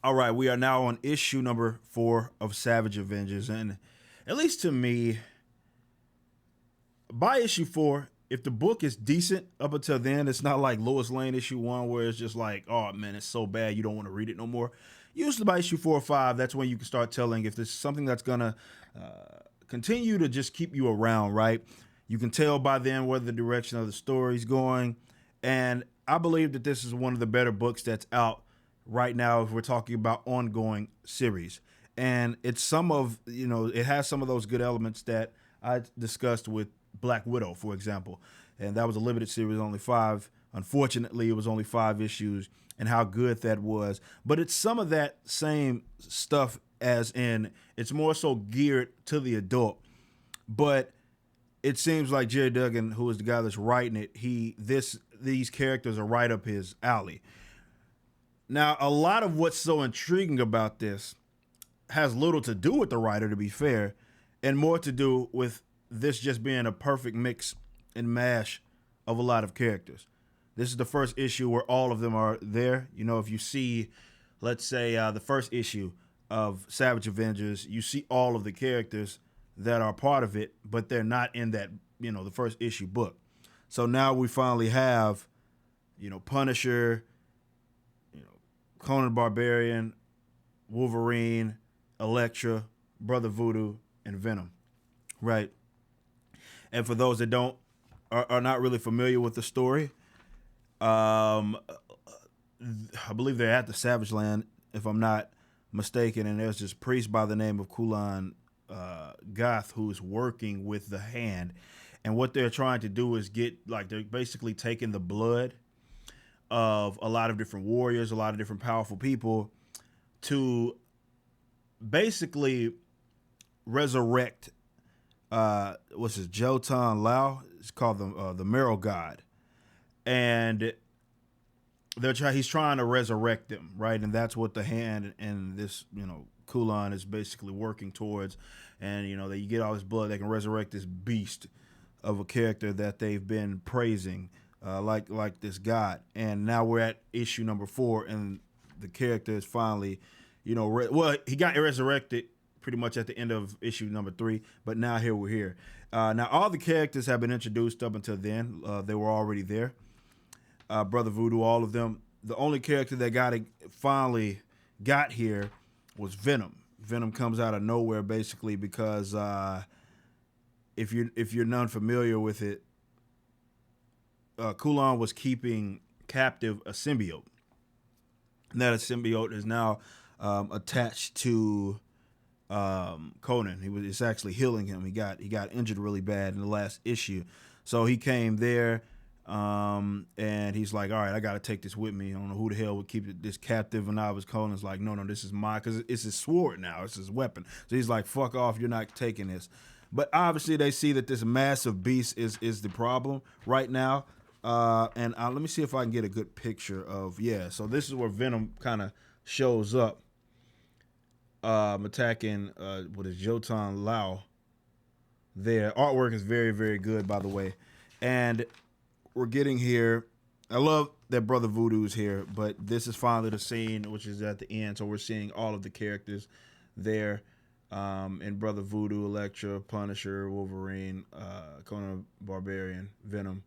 All right, we are now on issue number 4 of Savage Avengers, and at least to me, by issue 4, if the book is decent up until then, it's not like Lois Lane issue 1 where it's just like, oh man, it's so bad you don't want to read it no more. Usually by issue 4 or 5, that's when you can start telling if there's something that's gonna continue to just keep you around, right? You can tell by then where the direction of the story's going, and I believe that this is one of the better books that's out right now if we're talking about ongoing series. And it's some of, it has some of those good elements that I discussed with Black Widow, for example. And that was a limited series, only 5. Unfortunately, it was only 5 issues, and how good that was. But it's some of that same stuff, as in it's more so geared to the adult. But it seems like Jerry Duggan, who is the guy that's writing it, these characters are right up his alley. Now, a lot of what's so intriguing about this has little to do with the writer, to be fair, and more to do with this just being a perfect mix and mash of a lot of characters. This is the first issue where all of them are there. If you see, let's say, the first issue of Savage Avengers, you see all of the characters that are part of it, but they're not in that, the first issue book. So now we finally have, Punisher, Conan the Barbarian, Wolverine, Elektra, Brother Voodoo, and Venom, right? And for those that are not really familiar with the story, I believe they're at the Savage Land, if I'm not mistaken, and there's this priest by the name of Kulan Goth who's working with the Hand, and what they're trying to do is they're basically taking the blood of a lot of different warriors, a lot of different powerful people, to basically resurrect Jotan Lao. It's called the Marrow God, and he's trying to resurrect them, right? And that's what the Hand and this Kulan is basically working towards. And that you get all this blood, they can resurrect this beast of a character that they've been praising, like this god. And now we're at issue number 4, and the character is finally, he got resurrected pretty much at the end of issue number 3, but now we're here. Now all the characters have been introduced up until then. They were already there. Brother Voodoo, all of them. The only character that finally got here was Venom. Venom comes out of nowhere basically because if you're not familiar with it, Kulan was keeping captive a symbiote. And that symbiote is now attached to Conan. It's actually healing him. He got injured really bad in the last issue, so he came there, and he's like, all right, I got to take this with me. I don't know who the hell would keep this captive. And I was Conan's like, no, this is mine, because it's his sword now. It's his weapon. So he's like, fuck off, you're not taking this. But obviously they see that this massive beast is the problem right now. And let me see if I can get a good picture of, so this is where Venom kind of shows up, attacking what is Jotan Lao there. Artwork is very, very good, by the way. And we're getting here. I love that Brother Voodoo's here, but this is finally the scene, which is at the end. So we're seeing all of the characters there. And Brother Voodoo, Elektra, Punisher, Wolverine, Conan Barbarian, Venom.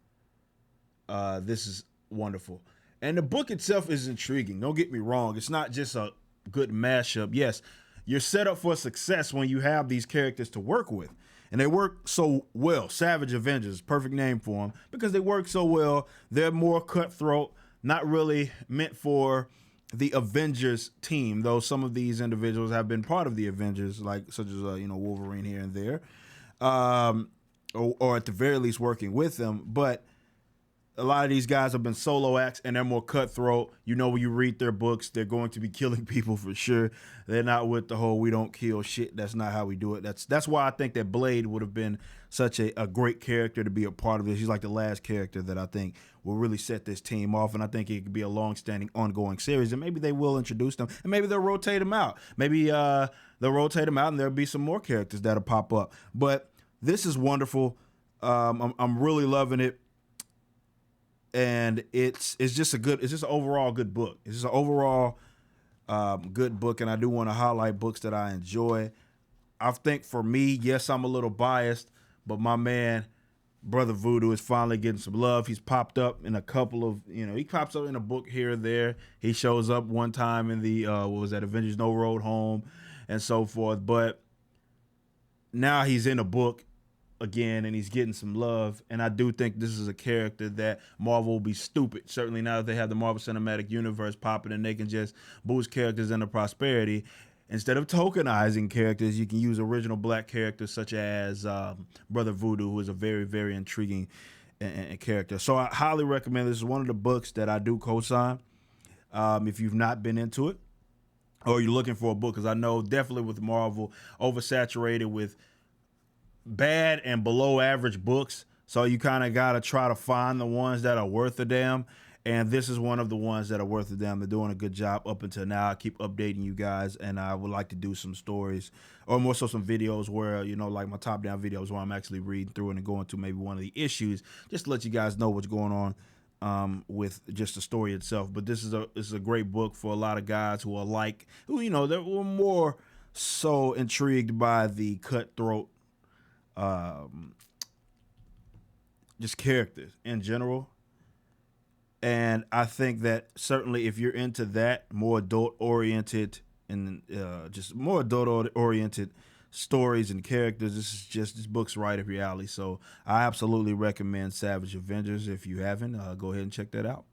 This is wonderful. And the book itself is intriguing. Don't get me wrong. It's not just a good mashup. Yes, you're set up for success when you have these characters to work with. And they work so well. Savage Avengers, perfect name for them, because they work so well. They're more cutthroat, not really meant for the Avengers team, though some of these individuals have been part of the Avengers, such as Wolverine here and there, or at the very least working with them. But a lot of these guys have been solo acts, and they're more cutthroat. When you read their books, they're going to be killing people for sure. They're not with the whole "we don't kill" shit. That's not how we do it. That's why I think that Blade would have been such a great character to be a part of this. He's like the last character that I think will really set this team off, and I think it could be a long-standing, ongoing series. And maybe they will introduce them, and maybe they'll rotate them out. Maybe they'll rotate them out, and there'll be some more characters that'll pop up. But this is wonderful. I'm really loving it. And it's just an overall good book. It's just an overall Good book, and I do want to highlight books that I enjoy. I think for me, yes, I'm a little biased, but my man, Brother Voodoo, is finally getting some love. He's popped up in a couple of, he pops up in a book here or there. He shows up one time in the, what was that, Avengers No Road Home and so forth. But now he's in a book again and he's getting some love. And I do think this is a character that Marvel will be stupid. Certainly now that they have the Marvel Cinematic Universe popping and they can just boost characters into prosperity. Instead of tokenizing characters, you can use original black characters such as Brother Voodoo, who is a very, very intriguing character. So I highly recommend this. Is one of the books that I do co-sign if you've not been into it or you're looking for a book, because I know definitely with Marvel, oversaturated with bad and below average books. So you kind of got to try to find the ones that are worth a damn. And this is one of the ones that are worth a damn. They're doing a good job up until now. I keep updating you guys, and I would like to do some stories or more so some videos where, like my top down videos where I'm actually reading through it and going to maybe one of the issues just to let you guys know what's going on with just the story itself. But this is a great book for a lot of guys who are they're more so intrigued by the cutthroat just characters in general. And I think that certainly if you're into that more adult oriented and just more adult oriented stories and characters, this book's right up your alley. So I absolutely recommend Savage Avengers. If you haven't, go ahead and check that out.